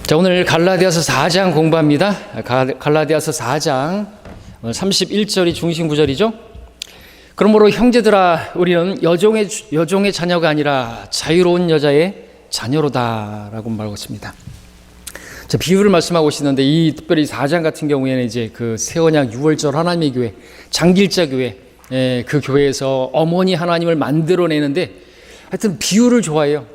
자, 오늘 갈라디아서 4장 공부합니다. 갈라디아서 4장 31절이 중심 구절이죠. 그러므로 형제들아, 우리는 여종의 자녀가 아니라 자유로운 여자의 자녀로다라고 말하고 있습니다. 자, 비유를 말씀하고 있는데, 이 특별히 4장 같은 경우에는 이제 그 새언약 6월절 하나님의 교회, 장길자 교회, 그 교회에서 어머니 하나님을 만들어내는데, 하여튼 비유를 좋아해요.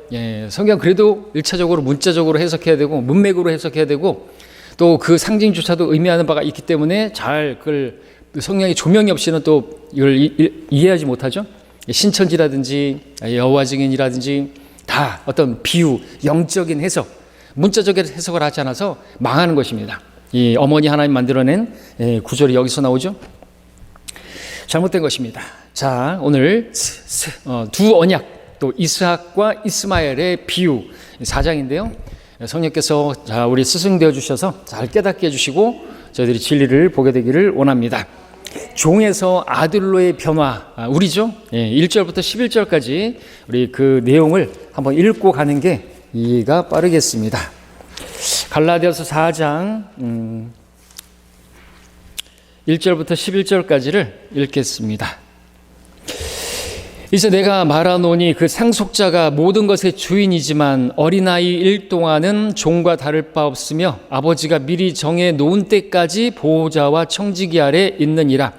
성경 그래도 1차적으로 문자적으로 해석해야 되고 문맥으로 해석해야 되고 또 그 상징조차도 의미하는 바가 있기 때문에 잘 그걸 성령의 조명이 없이는 또 이걸 이해하지 못하죠. 신천지라든지 여호와 증인이라든지 다 어떤 비유, 영적인 해석, 문자적인 해석을 하지 않아서 망하는 것입니다. 이 어머니 하나님 만들어낸 구절이 여기서 나오죠. 잘못된 것입니다. 자, 오늘 두 언약, 또 이스학과 이스마엘의 비유 4장인데요. 성령께서 우리 스승 되어 주셔서 잘 깨닫게 해주시고 저희들이 진리를 보게 되기를 원합니다. 종에서 아들로의 변화, 우리죠. 1절부터 11절까지 우리 그 내용을 한번 읽고 가는 게 이해가 빠르겠습니다. 갈라디아서 4장 1절부터 11절까지를 읽겠습니다. 이제 내가 말하노니 그 상속자가 모든 것의 주인이지만 어린아이 일 동안은 종과 다를 바 없으며 아버지가 미리 정해 놓은 때까지 보호자와 청지기 아래 있느니라.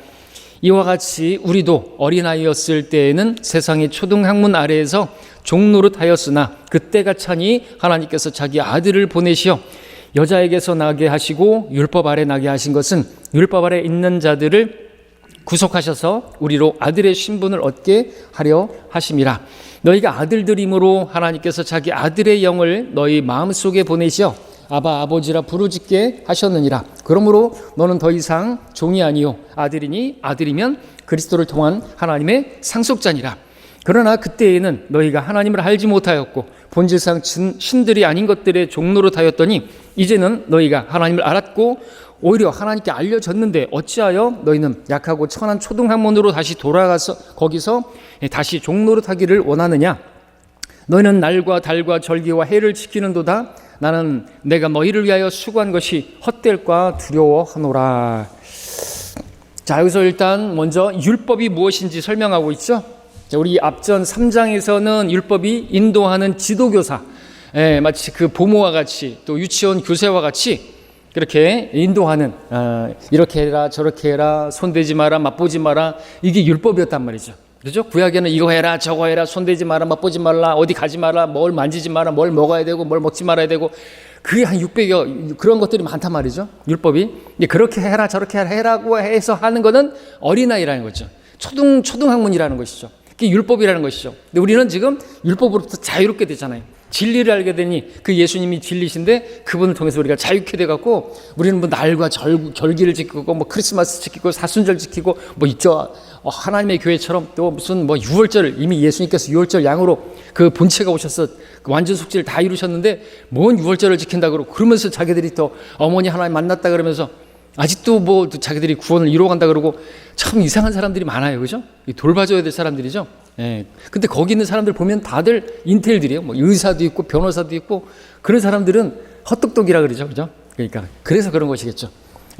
이와 같이 우리도 어린아이였을 때에는 세상의 초등학문 아래에서 종노릇하였으나 그때가 차니 하나님께서 자기 아들을 보내시어 여자에게서 나게 하시고 율법 아래 나게 하신 것은 율법 아래 있는 자들을 구속하셔서 우리로 아들의 신분을 얻게 하려 하심이라. 너희가 아들들이므로 하나님께서 자기 아들의 영을 너희 마음속에 보내시어 아바 아버지라 부르짖게 하셨느니라. 그러므로 너는 더 이상 종이 아니요 아들이니 아들이면 그리스도를 통한 하나님의 상속자니라. 그러나 그때에는 너희가 하나님을 알지 못하였고 본질상 신들이 아닌 것들의 종노릇하였더니 이제는 너희가 하나님을 알았고 오히려 하나님께 알려졌는데 어찌하여 너희는 약하고 천한 초등학문으로 다시 돌아가서 거기서 다시 종노릇하기를 원하느냐? 너희는 날과 달과 절기와 해를 지키는도다. 나는 내가 너희를 위하여 수고한 것이 헛될까 두려워하노라. 자, 여기서 일단 먼저 율법이 무엇인지 설명하고 있죠. 자, 우리 앞전 3장에서는 율법이 인도하는 지도교사, 마치 그 부모와 같이 또 유치원 교사와 같이 그렇게 인도하는, 이렇게 해라 저렇게 해라 손대지 마라 맛보지 마라, 이게 율법이었단 말이죠. 그렇죠? 구약에는 이거 해라 저거 해라 손대지 마라 맛보지 말라 어디 가지 마라 뭘 만지지 마라 뭘 먹어야 되고 뭘 먹지 말아야 되고, 그게 한 600여 그런 것들이 많단 말이죠. 율법이. 그렇게 해라 저렇게 해라고 해서 하는 거는 어린아이라는 거죠. 초등학문이라는 것이죠. 그게 율법이라는 것이죠. 근데 우리는 지금 율법으로부터 자유롭게 되잖아요. 진리를 알게 되니 그 예수님이 진리신데 그분을 통해서 우리가 자유케 돼갖고 우리는 뭐 날과 절기를 지키고 뭐 크리스마스 지키고 사순절 지키고 뭐 있죠. 하나님의 교회처럼 또 무슨 뭐 6월절, 이미 예수님께서 6월절 양으로 그 본체가 오셔서 그 완전 속죄를 다 이루셨는데 뭔 6월절을 지킨다 그러고 그러면서 자기들이 또 어머니 하나님 만났다 그러면서 아직도 뭐 자기들이 구원을 이루어간다 그러고 참 이상한 사람들이 많아요. 그죠? 돌봐줘야 될 사람들이죠. 근데 거기 있는 사람들 보면 다들 인텔들이에요. 뭐 의사도 있고 변호사도 있고 그런 사람들은 헛똑똑이라 그러죠. 그죠? 그러니까 그래서 그런 것이겠죠.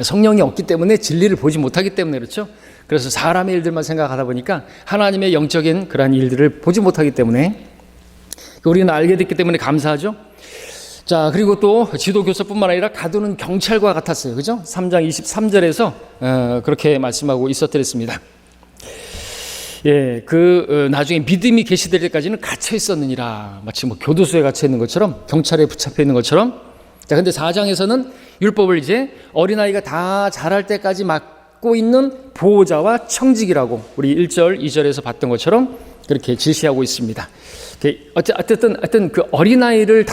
성령이 없기 때문에 진리를 보지 못하기 때문에 그렇죠. 그래서 사람의 일들만 생각하다 보니까 하나님의 영적인 그러한 일들을 보지 못하기 때문에 우리는 알게 됐기 때문에 감사하죠. 자, 그리고 또 지도교사뿐만 아니라 가두는 경찰과 같았어요. 그죠? 3장 23절에서 그렇게 말씀하고 있었더랬습니다. 나중에 믿음이 계시될 때까지는 갇혀 있었느니라. 마치 뭐 교도소에 갇혀 있는 것처럼, 경찰에 붙잡혀 있는 것처럼. 자, 근데 4장에서는 율법을 이제 어린아이가 다 자랄 때까지 맡고 있는 보호자와 청직이라고 우리 1절, 2절에서 봤던 것처럼 그렇게 지시하고 있습니다. 어쨌든 그 어린아이를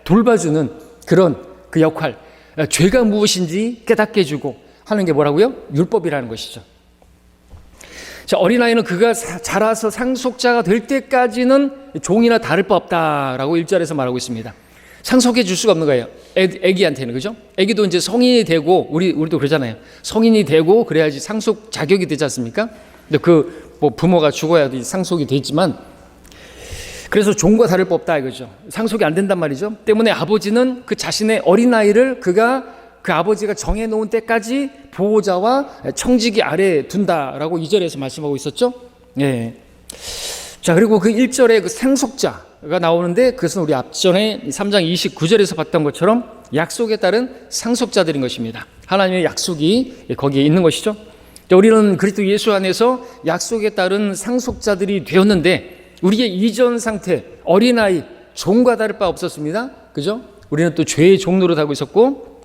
돌봐주는 그런 그 역할, 죄가 무엇인지 깨닫게 해주고 하는 게 뭐라고요? 율법이라는 것이죠. 자, 어린아이는 그가 자라서 상속자가 될 때까지는 종이나 다를 바 없다라고 1절에서 말하고 있습니다. 상속해 줄 수가 없는 거예요. 애기한테는. 그죠? 애기도 이제 성인이 되고, 우리도 그러잖아요. 성인이 되고 그래야지 상속 자격이 되지 않습니까? 근데 뭐 부모가 죽어야 상속이 되지만, 그래서 종과 다를 바 없다 이거죠. 상속이 안 된단 말이죠. 때문에 아버지는 그 자신의 어린아이를 그 아버지가 정해놓은 때까지 보호자와 청지기 아래에 둔다라고 2절에서 말씀하고 있었죠. 예. 자, 그리고 그 1절에 그 상속자가 나오는데 그것은 우리 앞전에 3장 29절에서 봤던 것처럼 약속에 따른 상속자들인 것입니다. 하나님의 약속이 거기에 있는 것이죠. 우리는 그리스도 예수 안에서 약속에 따른 상속자들이 되었는데 우리의 이전 상태, 어린아이, 종과 다를 바 없었습니다. 그죠? 우리는 또 죄의 종로로 하고 있었고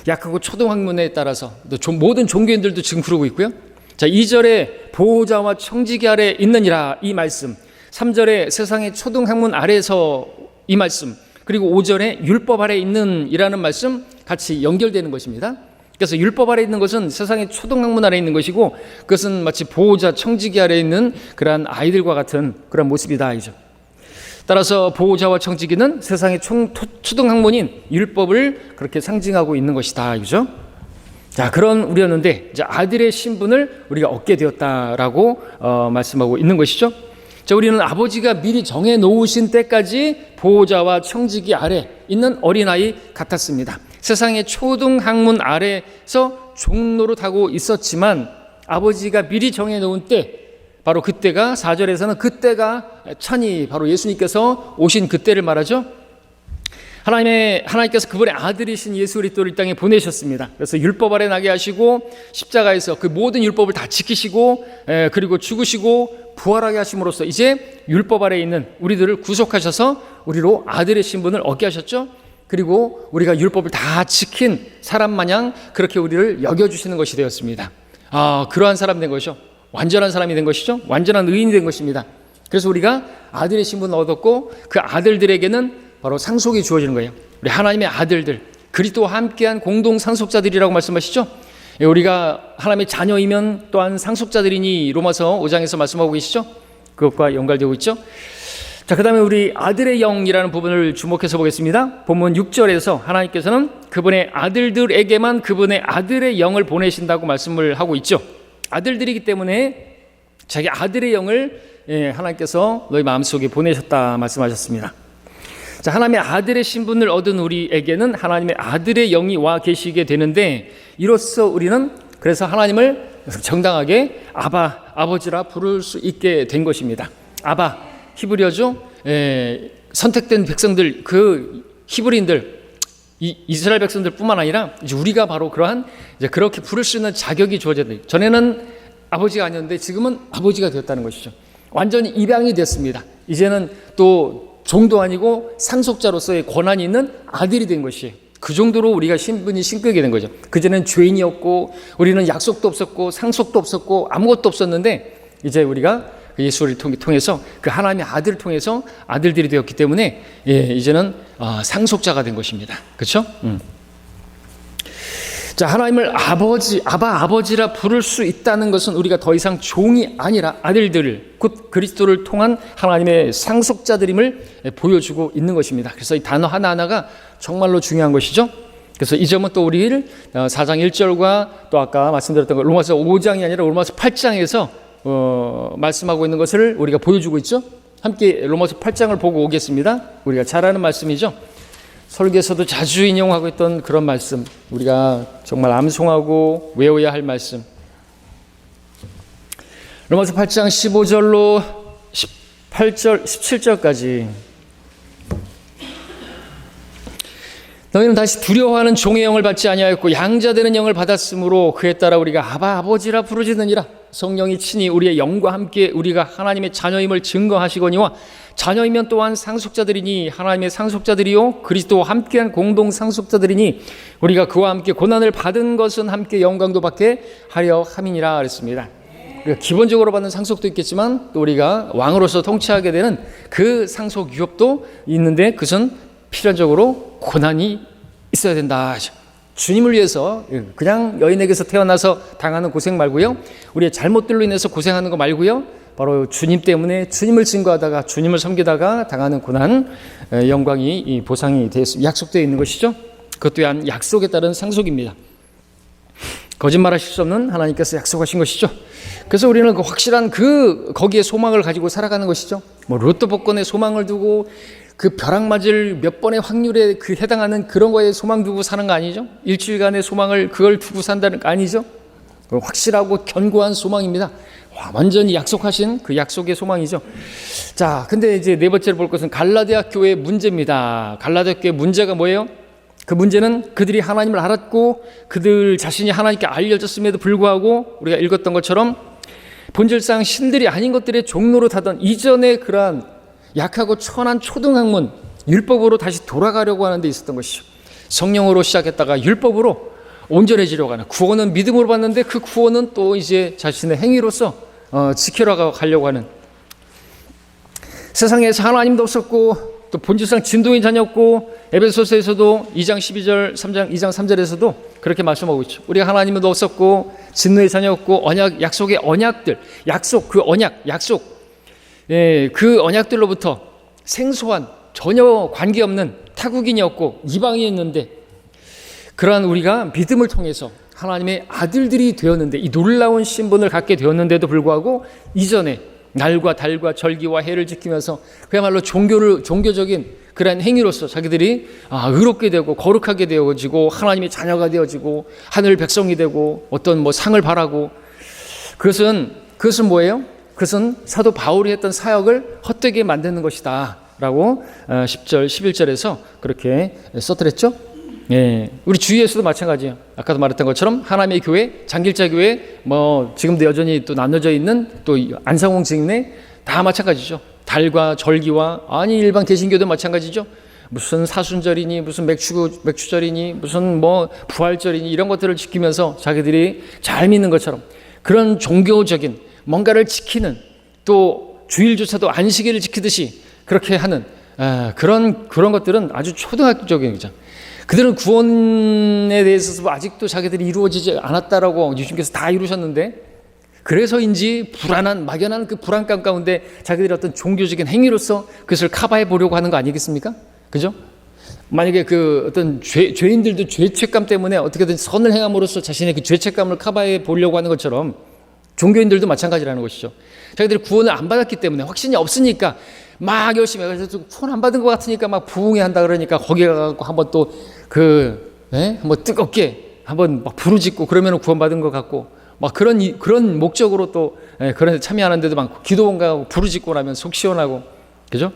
약하고 초등학문에 따라서 또 모든 종교인들도 지금 그러고 있고요. 자, 2절에 보호자와 청지기 아래 있느니라 이 말씀, 3절에 세상의 초등학문 아래에서 이 말씀, 그리고 5절에 율법 아래 있는 이라는 말씀 같이 연결되는 것입니다. 그래서 율법 아래 있는 것은 세상의 초등학문 아래 있는 것이고 그것은 마치 보호자 청지기 아래 있는 그러한 아이들과 같은 그런 모습이다 이죠. 따라서 보호자와 청지기는 세상의 초등학문인 율법을 그렇게 상징하고 있는 것이다 이죠. 자, 그런 우리였는데 이제 아들의 신분을 우리가 얻게 되었다라고 말씀하고 있는 것이죠. 자, 우리는 아버지가 미리 정해 놓으신 때까지 보호자와 청지기 아래 있는 어린아이 같았습니다. 세상의 초등학문 아래서 종노릇하고 있었지만 아버지가 미리 정해 놓은 때, 바로 그때가 4절에서는 그때가 천이 바로 예수님께서 오신 그때를 말하죠. 하나님께서 그분의 아들이신 예수 그리스도를 이 땅에 보내셨습니다. 그래서 율법 아래 나게 하시고 십자가에서 그 모든 율법을 다 지키시고 그리고 죽으시고 부활하게 하심으로써 이제 율법 아래 있는 우리들을 구속하셔서 우리로 아들의 신분을 얻게 하셨죠. 그리고 우리가 율법을 다 지킨 사람 마냥 그렇게 우리를 여겨주시는 것이 되었습니다. 그러한 사람 된 것이죠. 완전한 사람이 된 것이죠. 완전한 의인이 된 것입니다. 그래서 우리가 아들의 신분을 얻었고 그 아들들에게는 바로 상속이 주어지는 거예요. 우리 하나님의 아들들, 그리스도와 함께한 공동 상속자들이라고 말씀하시죠. 우리가 하나님의 자녀이면 또한 상속자들이니 로마서 5장에서 말씀하고 계시죠. 그것과 연결되고 있죠. 자, 그 다음에 우리 아들의 영이라는 부분을 주목해서 보겠습니다. 본문 6절에서 하나님께서는 그분의 아들들에게만 그분의 아들의 영을 보내신다고 말씀을 하고 있죠. 아들들이기 때문에 자기 아들의 영을 하나님께서 너희 마음속에 보내셨다 말씀하셨습니다. 자, 하나님의 아들의 신분을 얻은 우리에게는 하나님의 아들의 영이 와 계시게 되는데 이로써 우리는 그래서 하나님을 정당하게 아버지라 부를 수 있게 된 것입니다. 아바, 히브리어죠. 선택된 백성들, 그 히브리인들, 이스라엘 백성들뿐만 아니라 이제 우리가 바로 그러한 이제 그렇게 부를 수 있는 자격이 주어져야 돼요. 전에는 아버지가 아니었는데 지금은 아버지가 되었다는 것이죠. 완전히 입양이 됐습니다. 이제는 또 종도 아니고 상속자로서의 권한이 있는 아들이 된 것이에요. 그 정도로 우리가 신분이 신격이 된 거죠. 그전에는 죄인이었고 우리는 약속도 없었고 상속도 없었고 아무것도 없었는데 이제 우리가 예수를 통해서 그 하나님의 아들을 통해서 아들들이 되었기 때문에 이제는 상속자가 된 것입니다. 그렇죠? 자, 하나님을 아버지라 부를 수 있다는 것은 우리가 더 이상 종이 아니라 아들들, 곧 그리스도를 통한 하나님의 상속자들임을 보여주고 있는 것입니다. 그래서 이 단어 하나하나가 정말로 중요한 것이죠. 그래서 이 점은 또 우리를 4장 1절과 또 아까 말씀드렸던 것 로마서 5장이 아니라 로마서 8장에서 말씀하고 있는 것을 우리가 보여주고 있죠. 함께 로마서 8장을 보고 오겠습니다. 우리가 잘 아는 말씀이죠. 설교에서도 자주 인용하고 있던 그런 말씀, 우리가 정말 암송하고 외워야 할 말씀. 로마서 8장 15절로 18절, 17절까지. 너희는 다시 두려워하는 종의 영을 받지 아니하였고 양자되는 영을 받았으므로 그에 따라 우리가 아버지라 부르짖느니라. 성령이 친히 우리의 영과 함께 우리가 하나님의 자녀임을 증거하시거니와 자녀이면 또한 상속자들이니 하나님의 상속자들이요 그리스도와 함께한 공동 상속자들이니 우리가 그와 함께 고난을 받은 것은 함께 영광도 받게 하려 함이니라 그랬습니다. 우리가 기본적으로 받는 상속도 있겠지만 또 우리가 왕으로서 통치하게 되는 그 상속 유업도 있는데 그것은 필연적으로 고난이 있어야 된다. 주님을 위해서 그냥 여인에게서 태어나서 당하는 고생 말고요, 우리의 잘못들로 인해서 고생하는 거 말고요, 바로 주님 때문에 주님을 증거하다가 주님을 섬기다가 당하는 고난, 영광이 보상이 되었습니다. 약속되어 있는 것이죠. 그것 또한 약속에 따른 상속입니다. 거짓말하실 수 없는 하나님께서 약속하신 것이죠. 그래서 우리는 그 확실한 거기에 소망을 가지고 살아가는 것이죠. 뭐 로또 복권에 소망을 두고 그 벼락 맞을 몇 번의 확률에 해당하는 그런 거에 소망 두고 사는 거 아니죠. 일주일간의 소망을 그걸 두고 산다는 거 아니죠. 확실하고 견고한 소망입니다. 완전히 약속하신 그 약속의 소망이죠. 자, 근데 이제 네 번째로 볼 것은 갈라디아 교회의 문제입니다. 갈라디아 교회의 문제가 뭐예요? 그 문제는 그들이 하나님을 알았고 그들 자신이 하나님께 알려졌음에도 불구하고 우리가 읽었던 것처럼 본질상 신들이 아닌 것들의 종로로 타던 이전의 그러한 약하고 천한 초등학문 율법으로 다시 돌아가려고 하는 데 있었던 것이죠. 성령으로 시작했다가 율법으로 온전해지려고 하는, 구원은 믿음으로 받는데 그 구원은 또 이제 자신의 행위로서 지켜나가 가려고 하는, 세상에서 하나님도 없었고 또 본질상 진동인 자녀였고, 에베소서에서도 2장 12절 3장 2장 3절에서도 그렇게 말씀하고 있죠. 우리가 하나님도 없었고 진노의 자녀였고 약속의 언약들, 약속 그 언약들로부터 생소한 전혀 관계없는 타국인이었고 이방인이었는데, 그러한 우리가 믿음을 통해서 하나님의 아들들이 되었는데, 이 놀라운 신분을 갖게 되었는데도 불구하고 이전에 날과 달과 절기와 해를 지키면서 그야말로 종교적인 그러한 행위로서 자기들이 의롭게 되고 거룩하게 되어지고 하나님의 자녀가 되어지고 하늘 백성이 되고 어떤 뭐 상을 바라고, 그것은 뭐예요? 그것은 사도 바울이 했던 사역을 헛되게 만드는 것이다 라고 10절 11절에서 그렇게 써드렸죠. 예, 우리 주위에서도 마찬가지예요. 아까도 말했던 것처럼 하나님의 교회, 장길자 교회, 뭐 지금도 여전히 또 나눠져 있는 또 안상홍 증례 다 마찬가지죠. 달과 절기와, 아니 일반 개신교도 마찬가지죠. 무슨 사순절이니 무슨 맥주절이니 무슨 뭐 부활절이니 이런 것들을 지키면서 자기들이 잘 믿는 것처럼 그런 종교적인 뭔가를 지키는, 또 주일조차도 안식일을 지키듯이 그렇게 하는 그런 것들은 아주 초등학교적인 거죠. 그들은 구원에 대해서 아직도 자기들이 이루어지지 않았다라고 예수님께서 다 이루셨는데, 그래서인지 막연한 그 불안감 가운데 자기들이 어떤 종교적인 행위로서 그것을 커버해 보려고 하는 거 아니겠습니까? 그죠? 만약에 그 어떤 죄인들도 죄책감 때문에 어떻게든 선을 행함으로써 자신의 그 죄책감을 커버해 보려고 하는 것처럼 종교인들도 마찬가지라는 것이죠. 자기들이 구원을 안 받았기 때문에, 확신이 없으니까 막 열심히 해서 구원 안 받은 것 같으니까 막 부흥회 한다 그러니까 거기에 가서 한번 또 한번 뜨겁게 한번 막 부르짖고 그러면 구원 받은 것 같고, 막 그런 목적으로 또 그런 데 참여하는데도 많고, 기도원 가고 부르짖고 나면 속 시원하고, 그죠?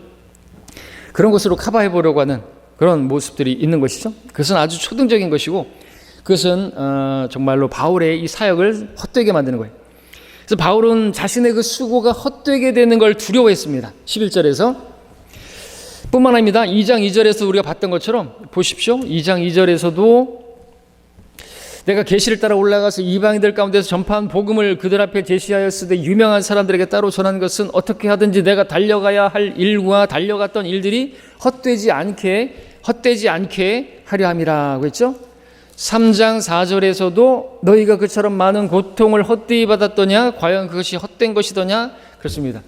그런 것으로 커버해 보려고 하는 그런 모습들이 있는 것이죠. 그것은 아주 초등적인 것이고, 그것은 정말로 바울의 이 사역을 헛되게 만드는 거예요. 그래서 바울은 자신의 그 수고가 헛되게 되는 걸 두려워했습니다. 11절에서 뿐만 아닙니다. 2장 2절에서 우리가 봤던 것처럼 보십시오. 2장 2절에서도 내가 계시를 따라 올라가서 이방인들 가운데서 전파한 복음을 그들 앞에 제시하였으되 유명한 사람들에게 따로 전하는 것은 어떻게 하든지 내가 달려가야 할 일과 달려갔던 일들이 헛되지 않게 하려 함이라고 했죠. 3장 4절에서도 너희가 그처럼 많은 고통을 헛되이 받았더냐, 과연 그것이 헛된 것이더냐, 그렇습니다.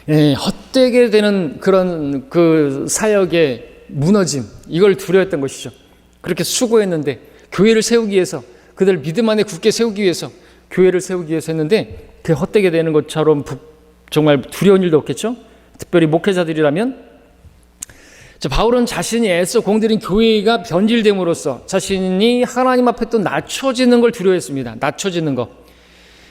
헛되게 되는 그런 그 사역의 무너짐, 이걸 두려워했던 것이죠. 그렇게 수고했는데, 교회를 세우기 위해서, 그들 믿음 안에 굳게 세우기 위해서, 교회를 세우기 위해서 했는데 그게 헛되게 되는 것처럼 정말 두려운 일도 없겠죠. 특별히 목회자들이라면. 바울은 자신이 애써 공들인 교회가 변질됨으로써 자신이 하나님 앞에 또 낮춰지는 걸 두려워했습니다. 낮춰지는 거.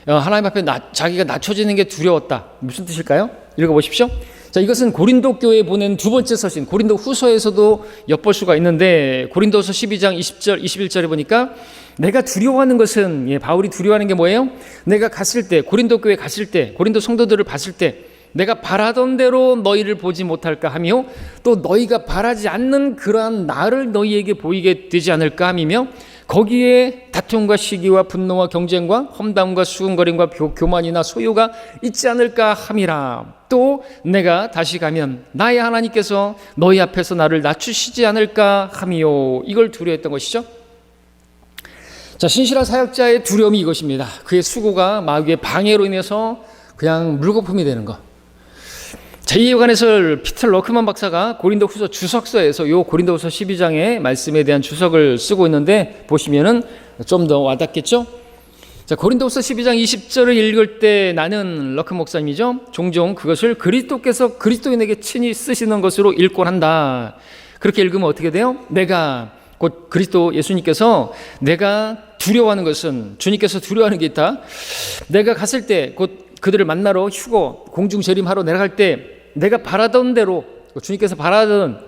하나님 앞에 자기가 낮춰지는 게 두려웠다. 무슨 뜻일까요? 읽어보십시오. 자, 이것은 고린도 교회에 보낸 두 번째 서신, 고린도 후서에서도 엿볼 수가 있는데, 고린도서 12장 20절 21절에 보니까 내가 두려워하는 것은, 바울이 두려워하는 게 뭐예요? 내가 갔을 때, 고린도 교회 갔을 때, 고린도 성도들을 봤을 때 내가 바라던 대로 너희를 보지 못할까 하며, 또 너희가 바라지 않는 그러한 나를 너희에게 보이게 되지 않을까 하며, 거기에 다툼과 시기와 분노와 경쟁과 험담과 수군거림과 교만이나 소유가 있지 않을까 함이라. 또 내가 다시 가면 나의 하나님께서 너희 앞에서 나를 낮추시지 않을까 하며, 이걸 두려워했던 것이죠. 자, 신실한 사역자의 두려움이 이것입니다. 그의 수고가 마귀의 방해로 인해서 그냥 물거품이 되는 것. 제2의 요한해설 피터 러크만 박사가 고린도후서 주석서에서 요 고린도후서 12장의 말씀에 대한 주석을 쓰고 있는데 보시면은 좀 더 와닿겠죠? 자, 고린도후서 12장 20절을 읽을 때 나는 러크 목사님이죠. 종종 그것을 그리스도께서 그리스도인에게 친히 쓰시는 것으로 읽곤 한다. 그렇게 읽으면 어떻게 돼요? 내가 곧 그리스도 예수님께서 내가 두려워하는 것은 주님께서 두려워하는 게 있다. 내가 갔을 때 곧 그들을 만나러 휴거 공중 재림하러 내려갈 때 내가 바라던 대로 주님께서 바라는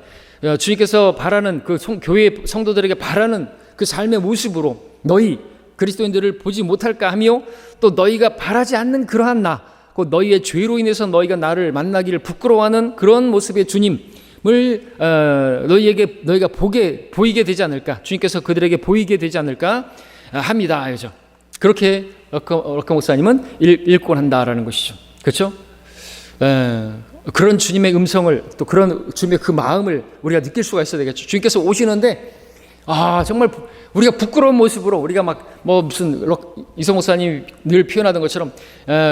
그 교회 성도들에게 바라는 그 삶의 모습으로 너희 그리스도인들을 보지 못할까 하며 또 너희가 바라지 않는 그러한 곧 너희의 죄로 인해서 너희가 나를 만나기를 부끄러워하는 그런 모습의 주님을 너희가 보이게 되지 않을까, 주님께서 그들에게 보이게 되지 않을까 합니다. 알죠? 그렇게 러커 목사님은 읽곤 한다라는 것이죠. 그렇죠? 그런 주님의 음성을 또 그런 주님의 그 마음을 우리가 느낄 수가 있어야 되겠죠. 주님께서 오시는데 정말 우리가 부끄러운 모습으로 우리가 막 무슨 이성 목사님 늘 표현하던 것처럼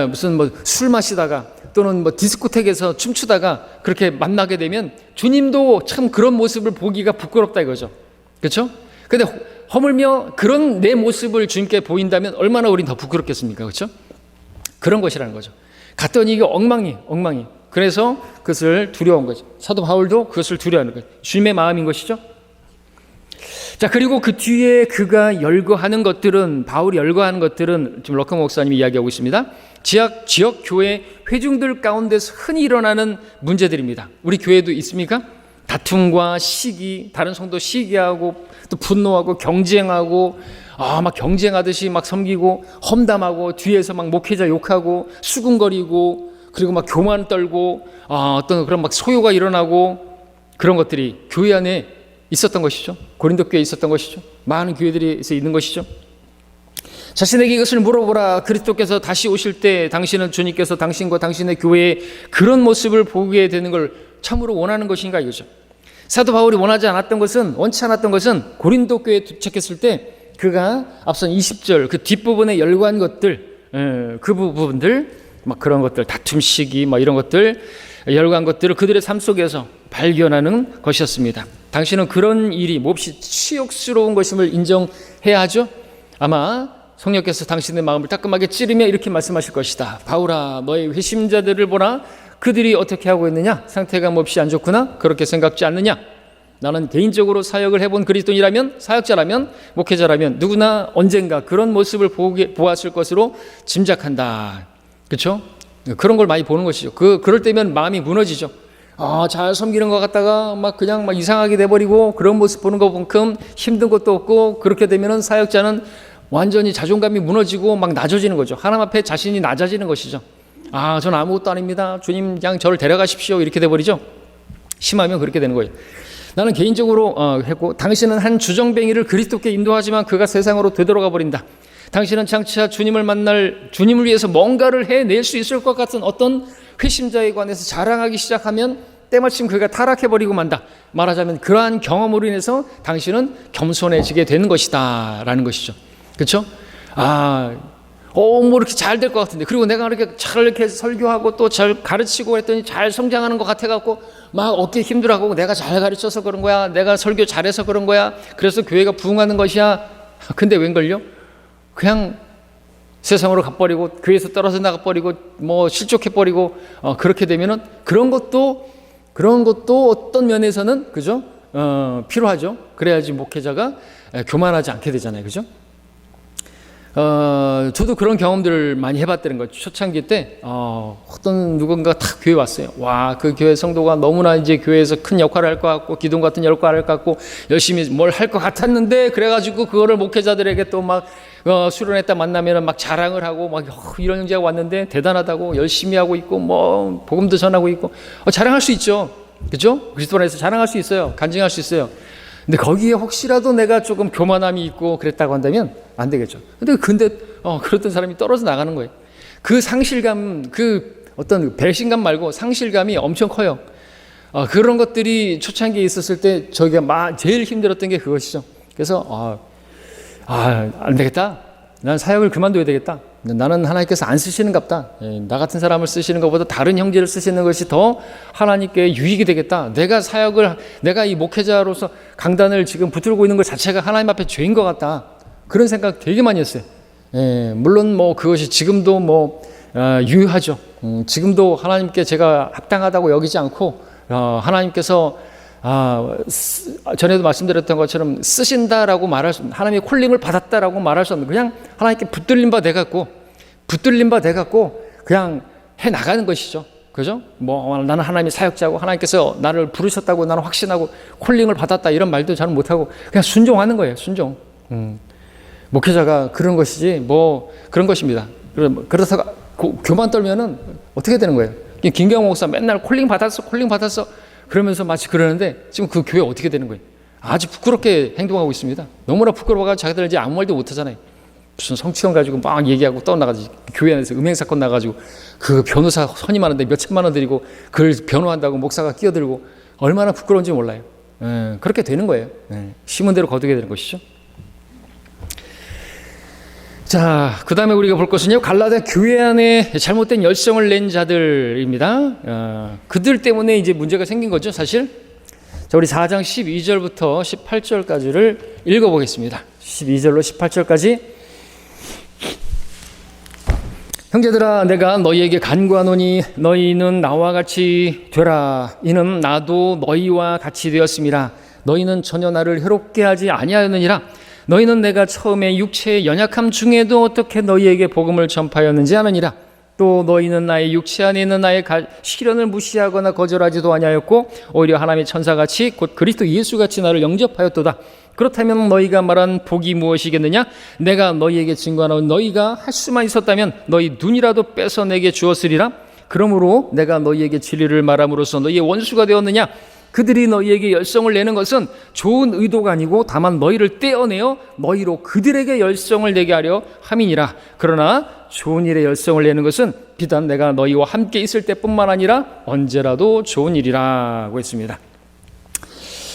무슨 술 마시다가 또는 디스코텍에서 춤추다가 그렇게 만나게 되면 주님도 참 그런 모습을 보기가 부끄럽다 이거죠. 그렇죠? 근데 허물며 그런 내 모습을 주님께 보인다면 얼마나 우린 더 부끄럽겠습니까? 그렇죠? 그런 것이라는 거죠. 갔더니 이게 엉망이. 그래서 그것을 두려운 거죠. 사도 바울도 그것을 두려워하는 거죠. 주님의 마음인 것이죠. 자, 그리고 그 뒤에 그가 열거하는 것들은, 바울이 열거하는 것들은 지금 러커 목사님이 이야기하고 있습니다. 지역 교회 회중들 가운데서 흔히 일어나는 문제들입니다. 우리 교회도 있습니까? 다툼과 시기, 다른 성도 시기하고 또 분노하고 경쟁하고 막 경쟁하듯이 막 섬기고 험담하고 뒤에서 막 목회자 욕하고 수군거리고 그리고 막 교만 떨고 어떤 그런 막 소요가 일어나고 그런 것들이 교회 안에 있었던 것이죠. 고린도 교회에 있었던 것이죠. 많은 교회들에서 있는 것이죠. 자신에게 이것을 물어보라. 그리스도께서 다시 오실 때 당신은 주님께서 당신과 당신의 교회에 그런 모습을 보게 되는 걸 참으로 원하는 것인가 이거죠. 사도 바울이 원치 않았던 것은 고린도 교회에 도착했을 때 그가 앞선 20절 그 뒷부분에 열거한 것들, 그 부분들 막 그런 것들, 다툼 시기 막 이런 것들 열거한 것들을 그들의 삶 속에서 발견하는 것이었습니다. 당신은 그런 일이 몹시 치욕스러운 것임을 인정해야 하죠. 아마 성령께서 당신의 마음을 따끔하게 찌르며 이렇게 말씀하실 것이다. 바울아, 너의 회심자들을 보라. 그들이 어떻게 하고 있느냐? 상태가 몹시 안 좋구나? 그렇게 생각지 않느냐? 나는 개인적으로 사역을 해본 그리스도인이라면, 사역자라면, 목회자라면 누구나 언젠가 그런 모습을 보았을 것으로 짐작한다. 그렇죠? 그런 걸 많이 보는 것이죠. 그럴 때면 마음이 무너지죠. 잘 섬기는 것 같다가 그냥 이상하게 돼버리고 그런 모습 보는 것만큼 힘든 것도 없고 그렇게 되면은 사역자는 완전히 자존감이 무너지고 낮아지는 거죠. 하나님 앞에 자신이 낮아지는 것이죠. 저는 아무것도 아닙니다. 주님 그냥 저를 데려가십시오. 이렇게 돼버리죠. 심하면 그렇게 되는 거예요. 나는 개인적으로 했고 당신은 한 주정뱅이를 그리스도께 인도하지만 그가 세상으로 되돌아가 버린다. 당신은 장차 주님을 만날 주님을 위해서 뭔가를 해낼 수 있을 것 같은 어떤 회심자에 관해서 자랑하기 시작하면 때마침 그가 타락해버리고 만다. 말하자면 그러한 경험으로 인해서 당신은 겸손해지게 되는 것이다 라는 것이죠. 그렇죠? 이렇게 잘 될 것 같은데 그리고 내가 이렇게 설교하고 또 잘 가르치고 했더니 잘 성장하는 것 같아갖고 어깨 힘들어하고 내가 잘 가르쳐서 그런 거야. 내가 설교 잘해서 그런 거야. 그래서 교회가 부흥하는 것이야. 근데 웬걸요? 그냥 세상으로 가버리고 교회에서 떨어져 나가버리고 실족해버리고 그렇게 되면은 그런 것도 어떤 면에서는 그죠? 필요하죠. 그래야지 목회자가 교만하지 않게 되잖아요. 그죠? 저도 그런 경험들을 많이 해봤다는 거죠. 초창기 때 어떤 누군가 딱 교회 왔어요. 그 교회 성도가 너무나 이제 교회에서 큰 역할을 할 것 같고 기둥 같은 역할을 할 것 같고 열심히 뭘 할 것 같았는데 그래가지고 그거를 목회자들에게 또 수련했다 만나면 자랑을 하고 이런 형제가 왔는데 대단하다고 열심히 하고 있고 복음도 전하고 있고 자랑할 수 있죠. 그죠? 그리스도 안에서 자랑할 수 있어요. 간증할 수 있어요. 근데 거기에 혹시라도 내가 조금 교만함이 있고 그랬다고 한다면 안 되겠죠. 근데 그랬던 사람이 떨어져 나가는 거예요. 그 상실감, 그 어떤 배신감 말고 상실감이 엄청 커요. 그런 것들이 초창기에 있었을 때 저희가 제일 힘들었던 게 그것이죠. 그래서 안 되겠다. 난 사역을 그만둬야 되겠다. 나는 하나님께서 안 쓰시는갑다. 나 같은 사람을 쓰시는 것보다 다른 형제를 쓰시는 것이 더 하나님께 유익이 되겠다. 내가 이 목회자로서 강단을 지금 붙들고 있는 것 자체가 하나님 앞에 죄인 것 같다. 그런 생각 되게 많이 했어요. 물론 뭐 그것이 지금도 유효하죠. 지금도 하나님께 제가 합당하다고 여기지 않고 하나님께서 전에도 말씀드렸던 것처럼 쓰신다라고 말할 수, 하나님의 콜링을 받았다라고 말할 수 없는, 그냥 하나님께 붙들림 바 돼갖고 그냥 해 나가는 것이죠. 그죠? 나는 하나님의 사역자고 하나님께서 나를 부르셨다고 나는 확신하고 콜링을 받았다 이런 말도 잘 못하고 그냥 순종하는 거예요. 순종. 목회자가 그런 것이지 그런 것입니다. 그렇다가 교만 떨면은 어떻게 되는 거예요? 김경호 목사 맨날 콜링 받았어 그러면서 마치 그러는데 지금 그 교회 어떻게 되는 거예요? 아주 부끄럽게 행동하고 있습니다. 너무나 부끄러워가지고 자기들 이제 아무 말도 못하잖아요. 무슨 성취형 가지고 막 얘기하고 떠나가지고 교회 안에서 음행사건 나가지고 그 변호사 선임하는데 몇 천만 원 들이고 그걸 변호한다고 목사가 끼어들고 얼마나 부끄러운지 몰라요. 그렇게 되는 거예요. 심은 대로 거두게 되는 것이죠. 자, 그 다음에 우리가 볼 것은요, 갈라디아 교회 안에 잘못된 열성을 낸 자들입니다. 그들 때문에 이제 문제가 생긴 거죠, 사실. 자, 우리 4장 12절부터 18절까지를 읽어보겠습니다. 12절로 18절까지. 형제들아, 내가 너희에게 간구하노니 너희는 나와 같이 되라. 이는 나도 너희와 같이 되었음이라. 너희는 전혀 나를 해롭게 하지 아니하였느니라. 너희는 내가 처음에 육체의 연약함 중에도 어떻게 너희에게 복음을 전파하였는지 아느니라. 또 너희는 나의 육체 안에 있는 나의 시련을 무시하거나 거절하지도 아니하였고 오히려 하나님의 천사같이 곧 그리스도 예수같이 나를 영접하였도다. 그렇다면 너희가 말한 복이 무엇이겠느냐? 내가 너희에게 증거하노니 너희가 할 수만 있었다면 너희 눈이라도 빼서 내게 주었으리라. 그러므로 내가 너희에게 진리를 말함으로써 너희의 원수가 되었느냐? 그들이 너희에게 열성을 내는 것은 좋은 의도가 아니고 다만 너희를 떼어내어 너희로 그들에게 열성을 내게 하려 함이니라. 그러나 좋은 일에 열성을 내는 것은 비단 내가 너희와 함께 있을 때뿐만 아니라 언제라도 좋은 일이라고 했습니다.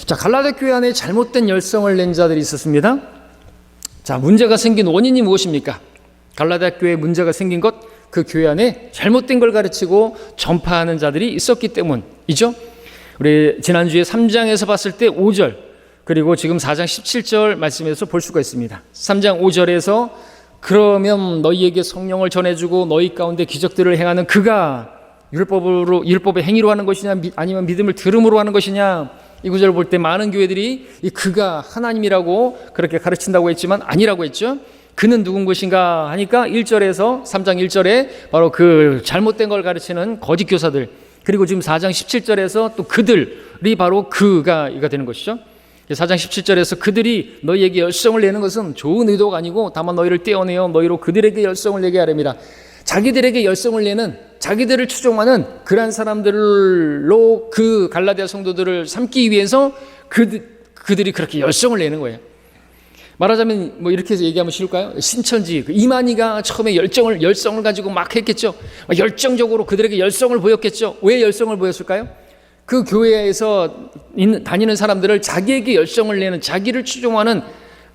자, 갈라디아 교회 안에 잘못된 열성을 낸 자들이 있었습니다. 자, 문제가 생긴 원인이 무엇입니까? 갈라디아 교회에 문제가 생긴 것, 그 교회 안에 잘못된 걸 가르치고 전파하는 자들이 있었기 때문이죠. 우리 지난주에 3장에서 봤을 때 5절, 그리고 지금 4장 17절 말씀에서 볼 수가 있습니다. 3장 5절에서 그러면 너희에게 성령을 전해주고 너희 가운데 기적들을 행하는 그가 율법의 행위로 하는 것이냐 아니면 믿음을 들음으로 하는 것이냐. 이 구절을 볼 때 많은 교회들이 이 그가 하나님이라고 그렇게 가르친다고 했지만 아니라고 했죠. 그는 누군 것인가 하니까 1절에서 3장 1절에 바로 그 잘못된 걸 가르치는 거짓 교사들, 그리고 지금 4장 17절에서 또 그들이 바로 그가 되는 것이죠. 4장 17절에서 그들이 너희에게 열성을 내는 것은 좋은 의도가 아니고 다만 너희를 떼어내어 너희로 그들에게 열성을 내게 하렵니다. 자기들에게 열성을 내는, 자기들을 추종하는 그러한 사람들로 그 갈라디아 성도들을 삼기 위해서 그들이 그렇게 열성을 내는 거예요. 말하자면 이렇게 해서 얘기하면 쉬울까요? 신천지 이만희가 처음에 열성을 가지고 막 했겠죠. 열정적으로 그들에게 열성을 보였겠죠. 왜 열성을 보였을까요? 그 교회에서 다니는 사람들을 자기에게 열성을 내는, 자기를 추종하는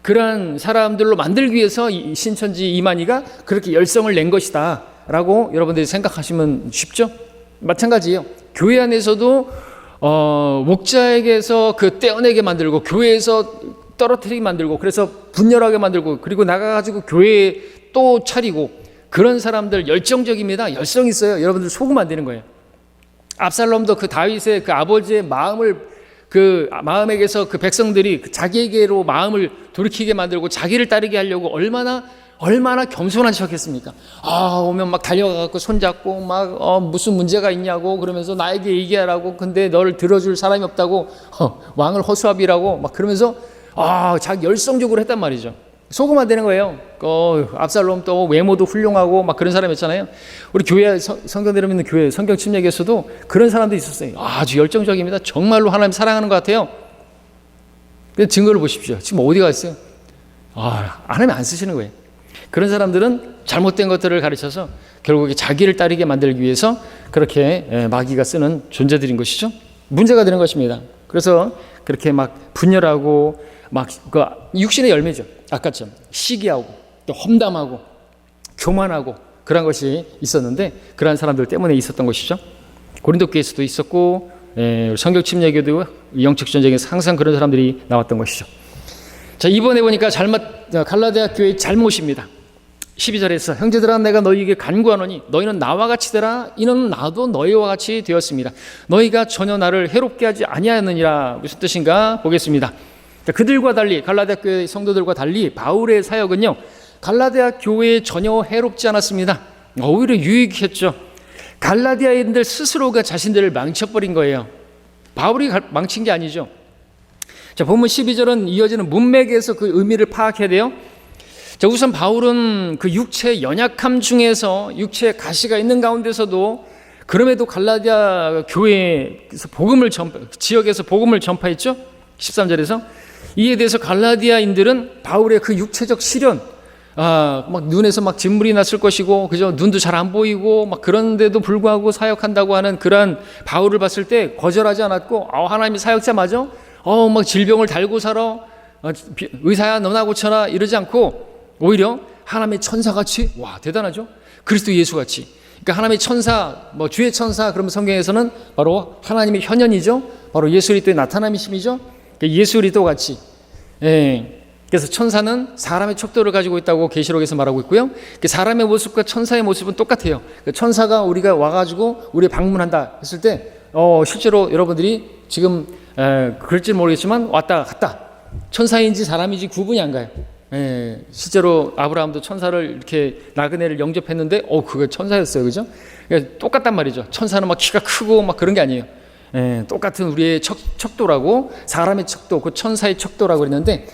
그러한 사람들로 만들기 위해서 신천지 이만희가 그렇게 열성을 낸 것이다 라고 여러분들이 생각하시면 쉽죠? 마찬가지예요. 교회 안에서도 목자에게서 그 떼어내게 만들고 교회에서 떨어뜨리게 만들고 그래서 분열하게 만들고 그리고 나가가지고 교회에 또 차리고 그런 사람들 열정적입니다. 열성 있어요. 여러분들 속으면 안 되는 거예요. 압살롬도 그 다윗의 그 아버지의 마음에게서 그 백성들이 자기에게로 마음을 돌이키게 만들고 자기를 따르게 하려고 얼마나 겸손한 척했습니까? 오면 막 달려가고 손잡고 막 무슨 문제가 있냐고 그러면서 나에게 얘기하라고, 근데 너를 들어줄 사람이 없다고 왕을 허수아비라고 막 그러면서 자기 열성적으로 했단 말이죠. 속으면 안 되는 거예요. 압살롬 또 외모도 훌륭하고 막 그런 사람이었잖아요. 우리 교회 성경 여러분 있는 교회 성경 침략에서도 그런 사람도 있었어요. 아주 열정적입니다. 정말로 하나님 사랑하는 것 같아요. 그 증거를 보십시오. 지금 어디가 있어요? 하나님 안 쓰시는 거예요. 그런 사람들은 잘못된 것들을 가르쳐서 결국에 자기를 따르게 만들기 위해서 그렇게 마귀가 쓰는 존재들인 것이죠. 문제가 되는 것입니다. 그래서 그렇게 막 분열하고 막 그 육신의 열매죠. 아까처럼 시기하고 또 험담하고 교만하고 그런 것이 있었는데 그러한 사람들 때문에 있었던 것이죠. 고린도 교회에서도 있었고 성경 침략에도 영적 전쟁에서 항상 그런 사람들이 나왔던 것이죠. 자, 이번에 보니까 갈라디아 교회의 잘못입니다. 12절에서 형제들아 내가 너희에게 간구하노니 너희는 나와 같이 되라. 이는 나도 너희와 같이 되었습니다. 너희가 전혀 나를 해롭게 하지 아니하였느니라. 무슨 뜻인가 보겠습니다. 자, 그들과 달리 갈라디아 교회 성도들과 달리 바울의 사역은요 갈라디아 교회에 전혀 해롭지 않았습니다. 오히려 유익했죠. 갈라디아인들 스스로가 자신들을 망쳐버린 거예요. 바울이 망친 게 아니죠. 자, 본문 12절은 이어지는 문맥에서 그 의미를 파악해야 돼요. 자, 우선 바울은 그 육체의 연약함 중에서 육체의 가시가 있는 가운데서도 그럼에도 갈라디아 교회에서 지역에서 복음을 전파했죠. 13절에서 이에 대해서 갈라디아인들은 바울의 그 육체적 시련, 막 눈에서 막 진물이 났을 것이고, 그죠? 눈도 잘 안 보이고, 막 그런데도 불구하고 사역한다고 하는 그러한 바울을 봤을 때 거절하지 않았고, 하나님이 사역자 맞아? 막 질병을 달고 살아? 의사야 너나 고쳐라? 이러지 않고, 오히려 하나님의 천사같이, 와, 대단하죠? 그리스도 예수같이. 그러니까 하나님의 천사, 주의 천사, 그러면 성경에서는 바로 하나님의 현현이죠? 바로 예수 그리스도의 나타남이심이죠? 그러니까 예수 그리스도 같이. 그래서 천사는 사람의 척도를 가지고 있다고 계시록에서 말하고 있고요. 사람의 모습과 천사의 모습은 똑같아요. 천사가 우리가 와가지고 우리 방문한다 했을 때, 실제로 여러분들이 지금 그럴지 모르겠지만 왔다 갔다. 천사인지 사람인지 구분이 안 가요. 실제로 아브라함도 천사를 이렇게 나그네를 영접했는데 그거 천사였어요. 그죠? 그러니까 똑같단 말이죠. 천사는 막 키가 크고 막 그런 게 아니에요. 똑같은 우리의 척도라고, 사람의 척도, 그 천사의 척도라고 그랬는데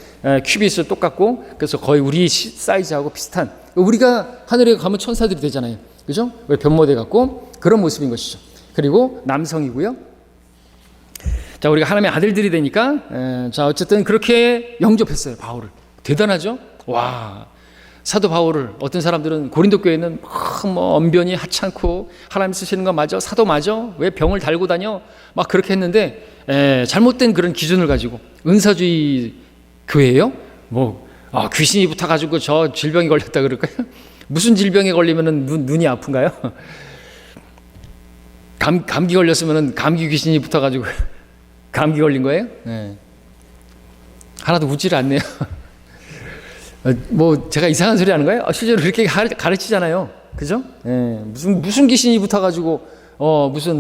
큐빗은 똑같고, 그래서 거의 우리 사이즈하고 비슷한, 우리가 하늘에 가면 천사들이 되잖아요. 그죠? 변모돼 갖고 그런 모습인 것이죠. 그리고 남성이고요. 자, 우리가 하나님의 아들들이 되니까 자, 어쨌든 그렇게 영접했어요. 바울을. 대단하죠? 와, 사도 바울을 어떤 사람들은 고린도 교회는 언변이 하찮고 하나님 쓰시는 거 맞아? 사도 맞아? 왜 병을 달고 다녀? 막 그렇게 했는데 잘못된 그런 기준을 가지고, 은사주의 교회예요? 귀신이 붙어가지고 저 질병이 걸렸다 그럴까요? 무슨 질병에 걸리면은 눈이 아픈가요? 감기 걸렸으면은 감기 귀신이 붙어가지고 감기 걸린 거예요? 하나도 웃지를 않네요. 제가 이상한 소리 하는 거예요? 실제로 그렇게 가르치잖아요. 그죠? 무슨 귀신이 붙어가지고, 무슨,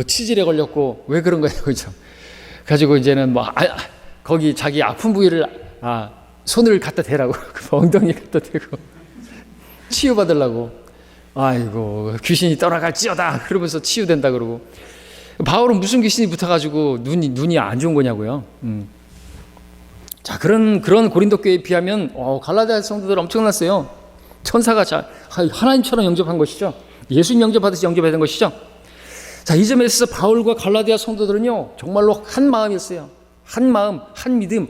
치질에 걸렸고, 왜 그런 거예요? 그죠? 가지고 이제는 거기 자기 아픈 부위를, 손을 갖다 대라고. 엉덩이 갖다 대고. 치유받으려고. 아이고, 귀신이 떠나갈지어다. 그러면서 치유된다 그러고. 바울은 무슨 귀신이 붙어가지고 눈이 안 좋은 거냐고요. 자, 그런 고린도 교회에 비하면 갈라디아 성도들 엄청났어요. 천사가 하나님처럼 영접한 것이죠. 예수님 영접하듯이 영접했던 것이죠. 자, 이 점에 있어서 바울과 갈라디아 성도들은요 정말로 한 마음이었어요. 한 마음, 한 믿음,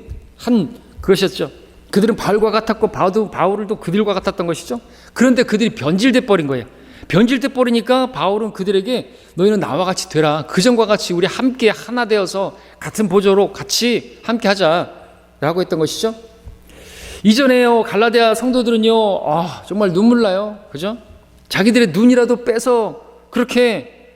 그것이었죠. 그들은 바울과 같았고 바울도 그들과 같았던 것이죠. 그런데 그들이 변질돼 버린 거예요. 변질돼 버리니까 바울은 그들에게 너희는 나와 같이 되라. 그전과 같이 우리 함께 하나 되어서 같은 보조로 같이 함께 하자 라고 했던 것이죠. 이전에요 갈라디아 성도들은요 정말 눈물 나요. 그죠? 자기들의 눈이라도 빼서 그렇게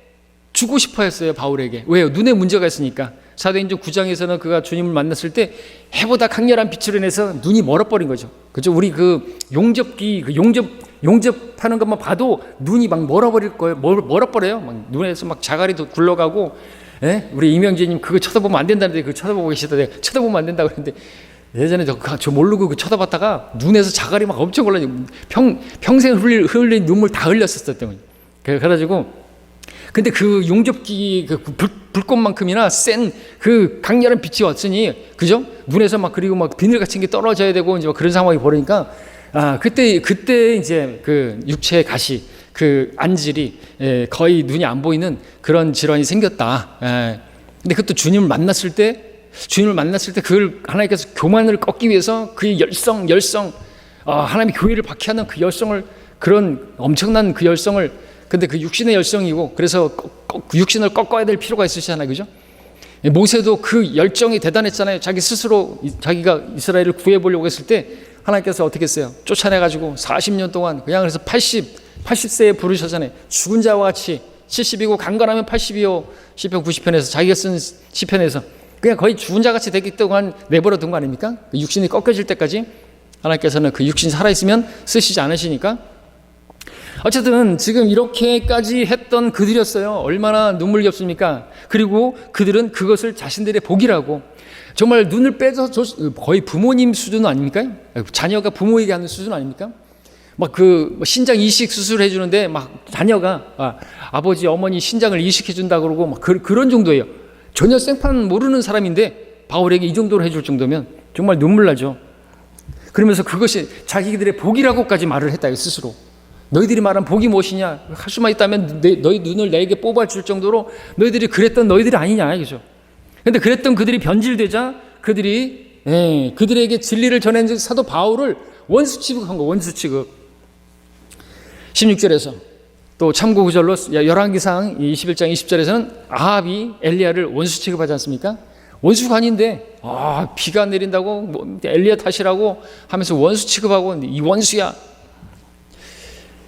주고 싶어 했어요. 바울에게. 왜요? 눈에 문제가 있으니까. 사도행전 9장에서는 그가 주님을 만났을 때 해보다 강렬한 빛으로 인해서 눈이 멀어버린 거죠. 그죠? 우리 그 용접기 용접하는 것만 봐도 눈이 막 멀어버릴 거예요. 멀어버려요. 막 눈에서 막 자갈이 굴러가고. 우리 이명재님 그거 쳐다보면 안 된다는데 그거 쳐다보고 계시던데 쳐다보면 안 된다고 그랬는데 예전에 저 모르고 그 쳐다봤다가 눈에서 자갈이 막 엄청 올라요. 평생 흘린 눈물 다 흘렸었어요. 때문에. 그래가지고 근데 그 용접기 그 불꽃만큼이나 센 그 강렬한 빛이 왔으니 그죠? 눈에서 막 그리고 막 비늘 같은 게 떨어져야 되고 이제 그런 상황이 벌어지니까 그때 이제 그 육체의 가시 그 안질이 거의 눈이 안 보이는 그런 질환이 생겼다. 근데 그것도 주님을 만났을 때 그걸 하나님께서 교만을 꺾기 위해서 그의 열성 하나님의 교회를 박해하는 그 열성을 그런 엄청난 그 열성을 근데 그 육신의 열성이고 그래서 육신을 꺾어야 될 필요가 있으시잖아요. 그죠? 모세도 그 열정이 대단했잖아요. 자기 스스로 자기가 이스라엘을 구해보려고 했을 때 하나님께서 어떻게 했어요? 쫓아내가지고 40년 동안 그냥 그래서 80세에 부르셨잖아요. 죽은 자와 같이 70이고 강건하면 80이요. 시편 90편에서 자기가 쓴 시편에서 그냥 거의 죽은 자 같이 되기 동안 내버려 둔 거 아닙니까? 육신이 꺾여질 때까지 하나님께서는 그 육신 살아있으면 쓰시지 않으시니까. 어쨌든 지금 이렇게까지 했던 그들이었어요. 얼마나 눈물겹습니까? 그리고 그들은 그것을 자신들의 복이라고 정말 눈을 빼서 거의 부모님 수준 아닙니까? 자녀가 부모에게 하는 수준 아닙니까? 막 그 신장 이식 수술해 주는데 막 자녀가 아버지 어머니 신장을 이식해 준다 그러고 막 그런 정도예요. 전혀 생판 모르는 사람인데 바울에게 이 정도로 해줄 정도면 정말 눈물 나죠. 그러면서 그것이 자기들의 복이라고까지 말을 했다 스스로. 너희들이 말한 복이 무엇이냐? 할 수만 있다면 너희 눈을 내게 뽑아줄 정도로 너희들이 그랬던 너희들이 아니냐 이거죠. 그런데 그랬던 그들이 변질되자 그들에게 진리를 전한 사도 바울을 원수 취급한 거, 원수 취급. 16절에서 또 참고 구절로 열왕기상 21장 20절에서는 아합이 엘리야를 원수 취급하지 않습니까? 원수가 아닌데 비가 내린다고 엘리야 탓이라고 하면서 원수 취급하고 이 원수야.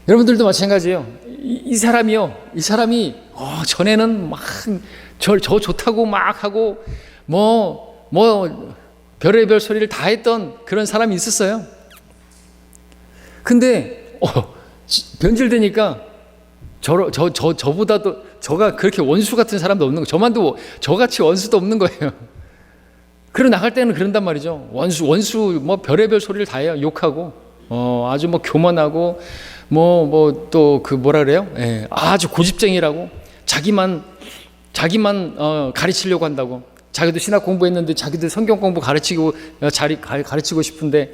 여러분들도 마찬가지예요. 이 사람이 전에는 막 저 좋다고 막 하고 별의별 소리를 다 했던 그런 사람이 있었어요. 근데 변질되니까 저보다도 저가 그렇게 원수 같은 사람도 없는 거예요. 저같이 원수도 없는 거예요. 그리고 나갈 때는 그런단 말이죠. 원수 별의별 소리를 다 해요. 욕하고 아주 교만하고 또 뭐라 그래요? 아주 고집쟁이라고 자기만 가르치려고 한다고. 자기도 신학 공부했는데 자기도 성경 공부 가르치고 싶은데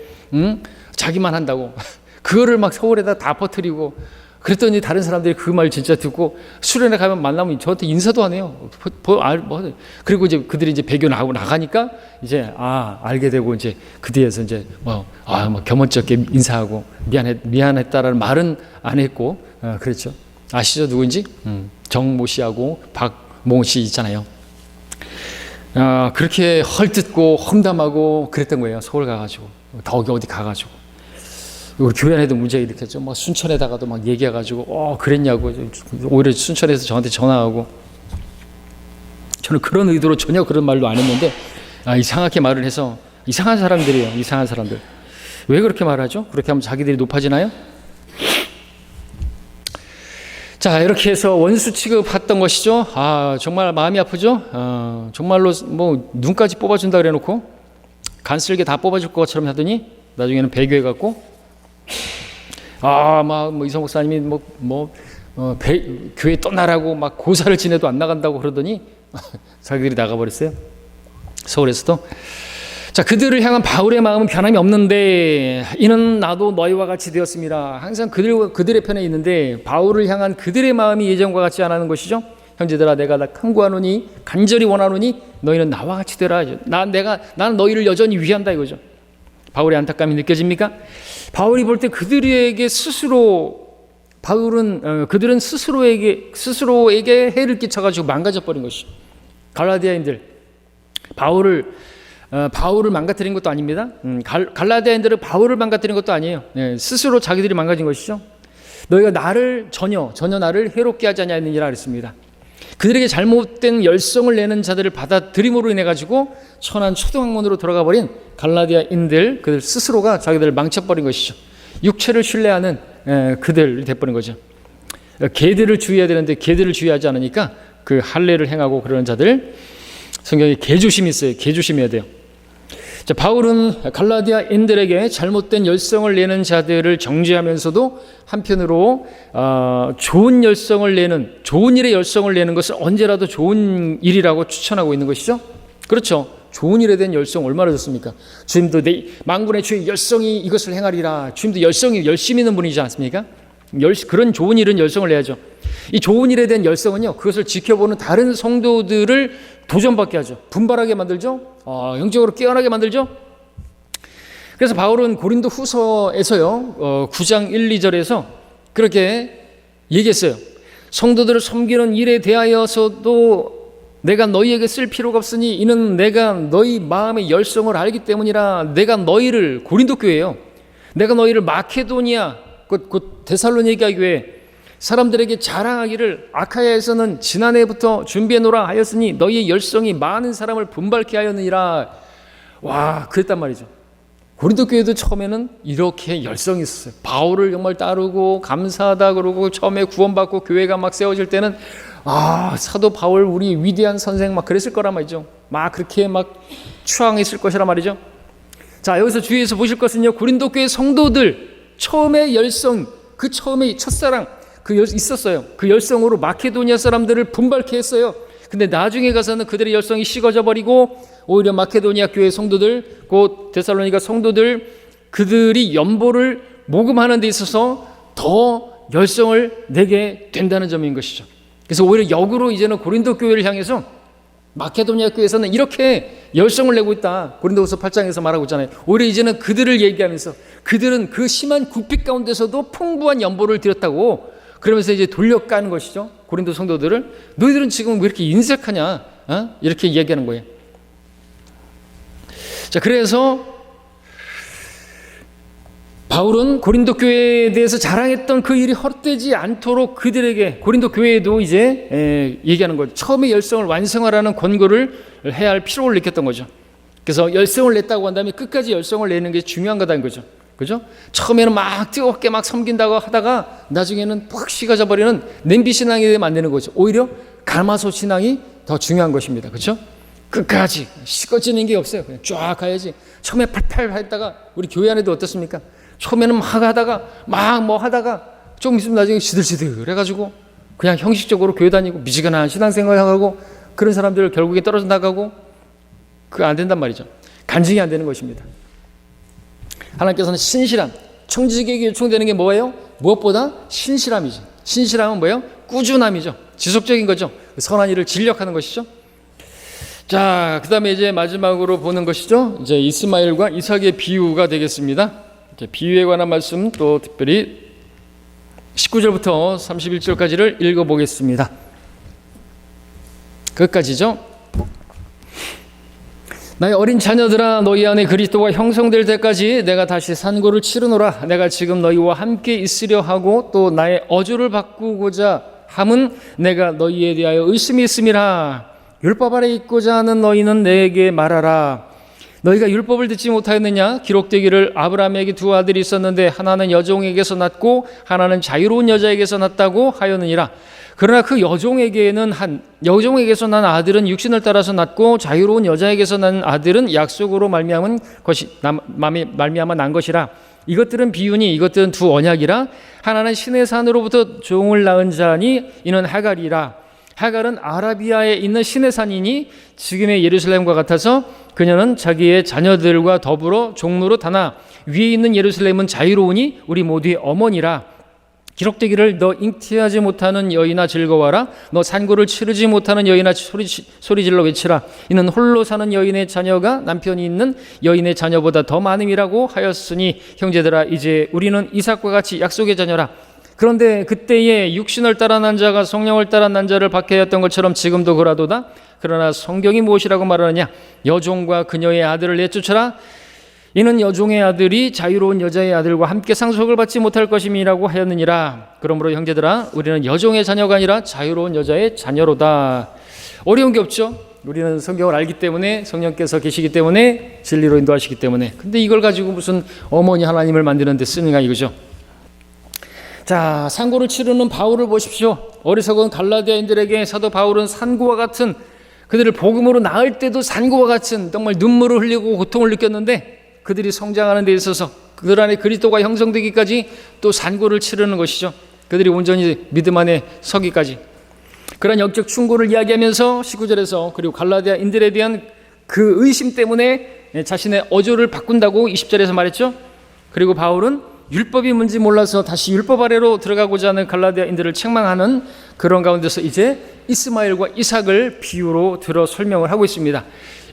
자기만 한다고. 그거를 막 서울에다 다 퍼뜨리고 그랬더니 다른 사람들이 그 말 진짜 듣고 수련회 가면 만나면 저한테 인사도 안 해요. 그리고 이제 그들이 이제 배교 나가니까 이제 알게 되고 이제 그 뒤에서 이제 겸언쩍게 인사하고 미안했다라는 말은 안 했고 그렇죠. 아시죠 누구인지? 정모 씨하고 박모 씨 있잖아요. 그렇게 헐뜯고 험담하고 그랬던 거예요. 서울 가가지고 어디 가가지고. 우리 교회 안에도 문제 일으켰죠. 순천에다가도 막 얘기해가지고 그랬냐고. 오히려 순천에서 저한테 전화하고. 저는 그런 의도로 전혀 그런 말도 안 했는데 이상하게 말을 해서 이상한 사람들이에요. 이상한 사람들. 왜 그렇게 말하죠? 그렇게 하면 자기들이 높아지나요? 자, 이렇게 해서 원수 취급했던 것이죠. 정말 마음이 아프죠. 정말로 눈까지 뽑아준다 그래놓고 간쓸게 다 뽑아줄 것처럼 하더니 나중에는 배교해갖고 이성 목사님이 교회 떠나라고 막 고사를 지내도 안 나간다고 그러더니 자기들이 나가버렸어요. 서울에서도. 자, 그들을 향한 바울의 마음은 변함이 없는데 이는 나도 너희와 같이 되었습니다. 항상 그들의 편에 있는데 바울을 향한 그들의 마음이 예전과 같지 않은 것이죠. 형제들아, 내가 간구하노니 간절히 원하노니 너희는 나와 같이 되라. 나는 너희를 여전히 위한다 이거죠. 바울의 안타까움이 느껴집니까? 바울이 볼 때 그들에게 그들은 스스로에게 해를 끼쳐가지고 망가져 버린 것이. 갈라디아인들 바울을 망가뜨린 것도 아닙니다. 갈라디아인들은 바울을 망가뜨린 것도 아니에요. 스스로 자기들이 망가진 것이죠. 너희가 전혀 나를 해롭게 하지 아니하느니라 그랬습니다. 그들에게 잘못된 열성을 내는 자들을 받아들임으로 인해 가지고 천한 초등학문으로 돌아가 버린 갈라디아인들, 그들 스스로가 자기들을 망쳐버린 것이죠. 육체를 신뢰하는 그들이 돼버린 거죠. 개들을 주의해야 되는데 개들을 주의하지 않으니까 그 할례를 행하고 그러는 자들, 성경에 개조심이 있어요. 개조심해야 돼요. 자, 바울은 갈라디아인들에게 잘못된 열성을 내는 자들을 정죄하면서도 한편으로 좋은 일에 열성을 내는 것을 언제라도 좋은 일이라고 추천하고 있는 것이죠. 그렇죠. 좋은 일에 대한 열성 얼마나 좋습니까? 주님도 내 만군의 주의 열성이 이것을 행하리라. 주님도 열심히 있는 분이지 않습니까? 그런 좋은 일은 열성을 내야죠. 이 좋은 일에 대한 열성은요, 그것을 지켜보는 다른 성도들을 도전받게 하죠. 분발하게 만들죠. 영적으로 깨어나게 만들죠. 그래서 바울은 고린도 후서에서요 9장 1, 2절에서 그렇게 얘기했어요. 성도들을 섬기는 일에 대하여서도 내가 너희에게 쓸 필요가 없으니 이는 내가 너희 마음의 열성을 알기 때문이라. 내가 너희를, 고린도 교회예요, 내가 너희를 마케도니아 곧 데살로니가 교회 사람들에게 자랑하기를 아카야에서는 지난해부터 준비해 놓으라 하였으니 너희의 열성이 많은 사람을 분발케 하였느니라. 와, 그랬단 말이죠. 고린도 교회도 처음에는 이렇게 열성이 있었어요. 바울을 정말 따르고 감사하다 그러고, 처음에 구원받고 교회가 막 세워질 때는 사도 바울 우리 위대한 선생 막 그랬을 거란 말이죠. 막 그렇게 막 추앙했을 것이란 말이죠. 자, 여기서 주위에서 보실 것은요, 고린도 교회 성도들 처음에 열성, 그 처음에 첫사랑 있었어요. 그 열성으로 마케도니아 사람들을 분발케 했어요. 근데 나중에 가서는 그들의 열성이 식어져 버리고 오히려 마케도니아 교회 성도들, 곧 데살로니가 성도들, 그들이 연보를 모금하는 데 있어서 더 열성을 내게 된다는 점인 것이죠. 그래서 오히려 역으로 이제는 고린도 교회를 향해서 마케도니아 교회에서는 이렇게 열성을 내고 있다. 고린도후서 8장에서 말하고 있잖아요. 오히려 이제는 그들을 얘기하면서 그들은 그 심한 국빛 가운데서도 풍부한 연보를 드렸다고, 그러면서 이제 돌려까는 것이죠. 고린도 성도들을. 너희들은 지금 왜 이렇게 인색하냐? 이렇게 이야기하는 거예요. 자, 그래서 바울은 고린도 교회에 대해서 자랑했던 그 일이 헛되지 않도록 그들에게, 고린도 교회에도 이제 얘기하는 거죠. 처음에 열성을 완성하라는 권고를 해야 할 필요를 느꼈던 거죠. 그래서 열성을 냈다고 한다면 끝까지 열성을 내는 게 중요한 거다는 거죠. 그죠? 처음에는 막 뜨겁게 막 섬긴다고 하다가 나중에는 푹 식어져 버리는 냄비 신앙이 만드는 거죠. 오히려 가마솥 신앙이 더 중요한 것입니다. 그렇죠? 끝까지 식어지는 게 없어요. 그냥 쫙 가야지. 처음에 팔팔 했다가, 우리 교회 안에도 어떻습니까? 처음에는 막 하다가 막 뭐 하다가 좀 있으면 나중에 시들시들 해가지고 그냥 형식적으로 교회 다니고 미지근한 신앙생활 하고, 그런 사람들 결국에 떨어져 나가고, 그거 안 된단 말이죠. 간증이 안 되는 것입니다. 하나님께서는 신실함, 청지기에게 요청되는 게 뭐예요? 무엇보다 신실함이죠. 신실함은 뭐예요? 꾸준함이죠. 지속적인 거죠. 선한 일을 진력하는 것이죠. 자, 그 다음에 이제 마지막으로 보는 것이죠. 이제 이스마엘과 이삭의 비유가 되겠습니다. 이제 비유에 관한 말씀 또 특별히 19절부터 31절까지를 읽어보겠습니다. 끝까지죠. 나의 어린 자녀들아, 너희 안에 그리스도가 형성될 때까지 내가 다시 산고를 치르노라. 내가 지금 너희와 함께 있으려 하고 또 나의 어조를 바꾸고자 함은 내가 너희에 대하여 의심이 있음이라. 율법 아래 있고자 하는 너희는 내게 말하라. 너희가 율법을 듣지 못하였느냐? 기록되기를 아브라함에게 두 아들이 있었는데 하나는 여종에게서 났고 하나는 자유로운 여자에게서 났다고 하였느니라. 그러나 그 여종에게서 난 아들은 육신을 따라서 났고 자유로운 여자에게서 난 아들은 약속으로 말미암아 난 것이라. 이것들은 비유니 이것들은 두 언약이라. 하나는 신의 산으로부터 종을 낳은 자니 이는 하갈이라. 하갈은 아라비아에 있는 신의 산이니 지금의 예루살렘과 같아서 그녀는 자기의 자녀들과 더불어 종로로 다나 위에 있는 예루살렘은 자유로우니 우리 모두의 어머니라. 기록되기를 너 잉태하지 못하는 여인아 즐거워라. 너 산고를 치르지 못하는 여인아 소리질러 외치라. 이는 홀로 사는 여인의 자녀가 남편이 있는 여인의 자녀보다 더 많음이라고 하였으니 형제들아, 이제 우리는 이삭과 같이 약속의 자녀라. 그런데 그때에 육신을 따라 난 자가 성령을 따라 난 자를 받게 하였던 것처럼 지금도 그라도다. 그러나 성경이 무엇이라고 말하느냐? 여종과 그녀의 아들을 내쫓아라. 이는 여종의 아들이 자유로운 여자의 아들과 함께 상속을 받지 못할 것임이라고 하였느니라. 그러므로 형제들아, 우리는 여종의 자녀가 아니라 자유로운 여자의 자녀로다. 어려운 게 없죠. 우리는 성경을 알기 때문에, 성령께서 계시기 때문에, 진리로 인도하시기 때문에. 근데 이걸 가지고 무슨 어머니 하나님을 만드는 데 쓰는가 이거죠. 자, 산고를 치르는 바울을 보십시오. 어리석은 갈라디아인들에게 사도 바울은 산고와 같은, 그들을 복음으로 낳을 때도 산고와 같은 정말 눈물을 흘리고 고통을 느꼈는데, 그들이 성장하는 데 있어서 그들 안에 그리스도가 형성되기까지 또 산고를 치르는 것이죠. 그들이 온전히 믿음 안에 서기까지. 그런 영적 충고를 이야기하면서 19절에서, 그리고 갈라디아인들에 대한 그 의심 때문에 자신의 어조를 바꾼다고 20절에서 말했죠. 그리고 바울은 율법이 뭔지 몰라서 다시 율법 아래로 들어가고자 하는 갈라디아인들을 책망하는 그런 가운데서 이제 이스마엘과 이삭을 비유로 들어 설명을 하고 있습니다.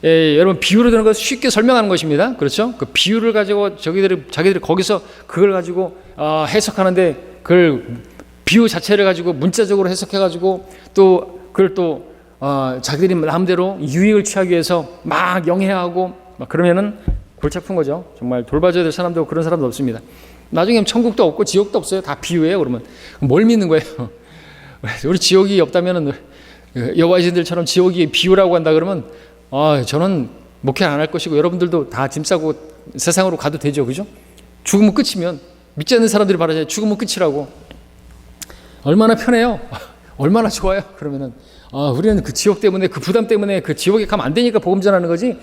여러분, 비유로 드는 것을 쉽게 설명하는 것입니다. 그렇죠? 그 비유를 가지고 자기들이 거기서 그걸 가지고 해석하는데, 그걸 비유 자체를 가지고 문자적으로 해석해가지고 또 그걸 또 자기들이 마음대로 유익을 취하기 위해서 막 영해하고 막 그러면은 골치 아픈 거죠. 정말 돌봐줘야 될 사람도 없고 그런 사람도 없습니다. 나중에 천국도 없고 지옥도 없어요. 다 비유예요. 그러면 뭘 믿는 거예요? 우리 지옥이 없다면은 여호와신들처럼 지옥이 비유라고 한다 그러면 저는 목회 안 할 것이고 여러분들도 다 짐 싸고 세상으로 가도 되죠. 그죠? 죽으면 끝이면 믿지 않는 사람들이 말하잖아요. 죽으면 끝이라고. 얼마나 편해요. 얼마나 좋아요. 그러면은 우리는 그 지옥 때문에 그 부담 때문에 그 지옥에 가면 안 되니까 복음 전하는 거지.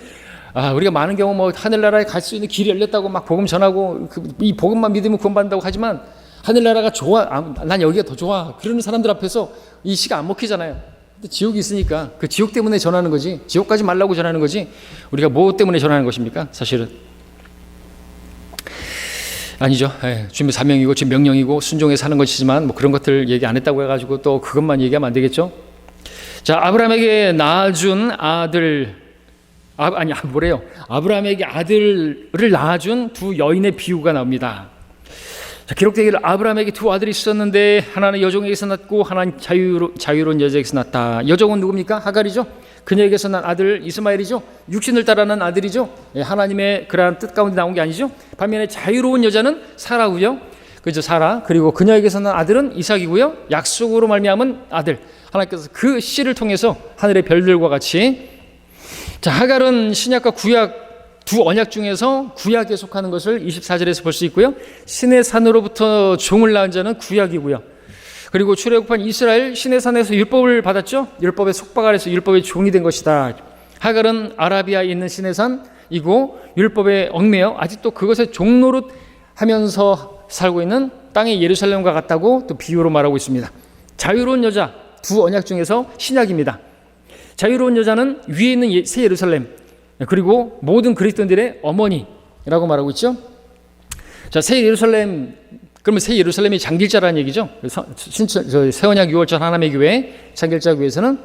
우리가 많은 경우 뭐 하늘나라에 갈 수 있는 길이 열렸다고 막 복음 전하고 이 복음만 믿으면 구원받는다고 하지만 하늘나라가 좋아. 난 여기가 더 좋아. 그러는 사람들 앞에서 이 시가 안 먹히잖아요. 근데 지옥이 있으니까 그 지옥 때문에 전하는 거지. 지옥 가지 말라고 전하는 거지. 우리가 뭐 때문에 전하는 것입니까? 사실은 아니죠. 주님의 사명이고 주님의 명령이고 순종해 사는 것이지만 뭐 그런 것들 얘기 안 했다고 해가지고 또 그것만 얘기하면 안 되겠죠. 자, 아브라함에게 낳아준 아들 아브라함에게 아들을 낳아준 두 여인의 비유가 나옵니다. 자, 기록되기를 아브라함에게 두 아들이 있었는데 하나는 여종에게서 낳고 하나는 자유로운 여자에게서 낳았다. 여종은 누굽니까? 하갈이죠. 그녀에게서 난 아들 이스마엘이죠. 육신을 따라 난 아들이죠. 하나님의 그러한 뜻 가운데 나온 게 아니죠. 반면에 자유로운 여자는 사라고요. 그죠, 사라. 그리고 그녀에게서 난 아들은 이삭이고요. 약속으로 말미암은 아들. 하나님께서 그 씨를 통해서 하늘의 별들과 같이. 자, 하갈은 신약과 구약 두 언약 중에서 구약에 속하는 것을 24절에서 볼 수 있고요. 신의 산으로부터 종을 낳은 자는 구약이고요. 그리고 출애굽한 이스라엘 신의 산에서 율법을 받았죠. 율법의 속박 아래서 율법의 종이 된 것이다. 하갈은 아라비아에 있는 신의 산이고 율법에 얽매여 아직도 그것의 종노릇 하면서 살고 있는 땅의 예루살렘과 같다고 또 비유로 말하고 있습니다. 자유로운 여자 두 언약 중에서 신약입니다. 자유로운 여자는 위에 있는 새 예루살렘 그리고 모든 그리스도인들의 어머니라고 말하고 있죠. 자, 새 예루살렘 그러면 새 예루살렘이 장길자라는 얘기죠. 새 언약 6월절 하나님의 교회 장길자 교회에서는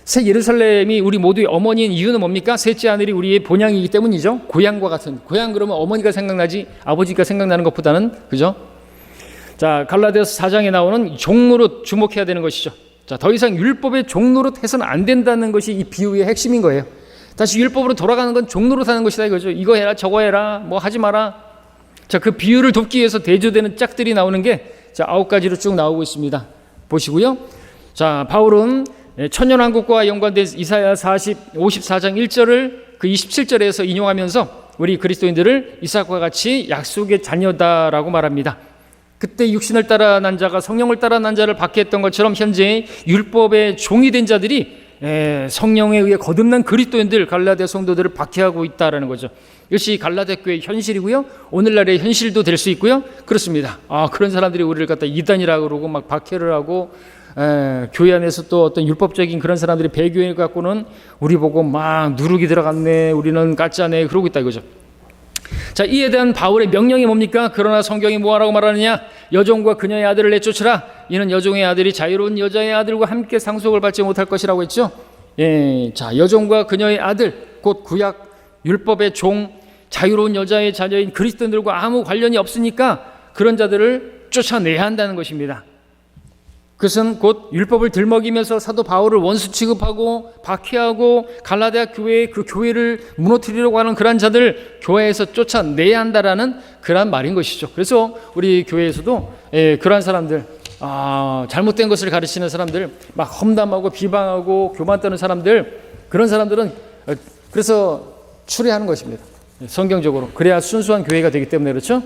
새 예루살렘이 우리 모두의 어머니인 이유는 뭡니까? 셋째 하늘이 우리의 본향이기 때문이죠. 고향과 같은 고향 그러면 어머니가 생각나지 아버지가 생각나는 것보다는 그죠? 자, 갈라디아서 4장에 나오는 종노릇 주목해야 되는 것이죠. 자, 더 이상 율법의 종노릇 해서는 안 된다는 것이 이 비유의 핵심인 거예요. 다시 율법으로 돌아가는 건 종노릇 하는 것이다 이거죠. 이거 해라 저거 해라 뭐 하지 마라. 자, 그 비유를 돕기 위해서 대조되는 짝들이 나오는 게 9가지로 쭉 나오고 있습니다. 보시고요. 자, 바울은 천년왕국과 연관된 이사야 54장 1절을 그 27절에서 인용하면서 우리 그리스도인들을 이삭과 같이 약속의 자녀다라고 말합니다. 그때 육신을 따라 난 자가 성령을 따라 난 자를 박해했던 것처럼 현재 율법의 종이 된 자들이 성령에 의해 거듭난 그리스도인들 갈라디아 성도들을 박해하고 있다라는 거죠. 이것이 갈라디아 교회의 현실이고요. 오늘날의 현실도 될 수 있고요. 그렇습니다. 그런 사람들이 우리를 갖다 이단이라고 그러고 막 박해를 하고 교회 안에서 또 어떤 율법적인 그런 사람들이 배교회 갖고는 우리 보고 막 누룩이 들어갔네 우리는 가짜네 그러고 있다 이거죠. 자, 이에 대한 바울의 명령이 뭡니까? 그러나 성경이 뭐라고 말하느냐? 여종과 그녀의 아들을 내쫓으라. 이는 여종의 아들이 자유로운 여자의 아들과 함께 상속을 받지 못할 것이라고 했죠. 자, 여종과 그녀의 아들 곧 구약 율법의 종 자유로운 여자의 자녀인 그리스도인들과 아무 관련이 없으니까 그런 자들을 쫓아내야 한다는 것입니다. 그것은 곧 율법을 들먹이면서 사도 바울을 원수 취급하고 박해하고 갈라디아 교회의 그 교회를 무너뜨리려고 하는 그런 자들 교회에서 쫓아내야 한다라는 그런 말인 것이죠. 그래서 우리 교회에서도 그러한 사람들 잘못된 것을 가르치는 사람들 막 험담하고 비방하고 교만 떠는 사람들 그런 사람들은 그래서 추리하는 것입니다. 성경적으로 그래야 순수한 교회가 되기 때문에 그렇죠.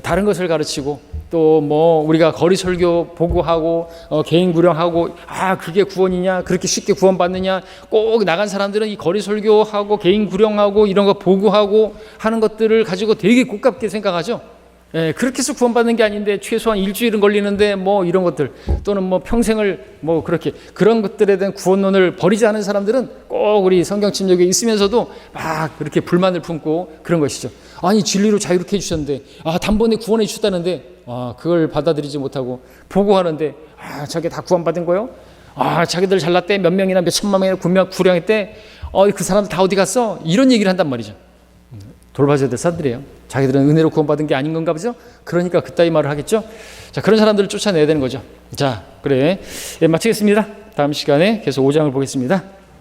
다른 것을 가르치고 또 뭐 우리가 거리 설교 보고하고 개인 구령하고 그게 구원이냐 그렇게 쉽게 구원받느냐 꼭 나간 사람들은 이 거리 설교하고 개인 구령하고 이런 거 보고하고 하는 것들을 가지고 되게 고깝게 생각하죠. 그렇게 해서 구원받는 게 아닌데 최소한 일주일은 걸리는데 뭐 이런 것들 또는 뭐 평생을 뭐 그렇게 그런 것들에 대한 구원론을 버리지 않은 사람들은 꼭 우리 성경 침략에 있으면서도 막 그렇게 불만을 품고 그런 것이죠. 아니 진리로 자유롭게 해주셨는데 단번에 구원해 주셨다는데 그걸 받아들이지 못하고 보고하는데 저게 다 구원받은 거요? 자기들 잘났대 몇 명이나 몇 천만 명이나 구령했대 그 사람들 다 어디 갔어? 이런 얘기를 한단 말이죠. 돌봐줘야 될 사람들이에요. 자기들은 은혜로 구원받은 게 아닌 건가 보죠? 그러니까 그따위 말을 하겠죠? 자, 그런 사람들을 쫓아내야 되는 거죠. 자, 그래. 마치겠습니다. 다음 시간에 계속 5장을 보겠습니다.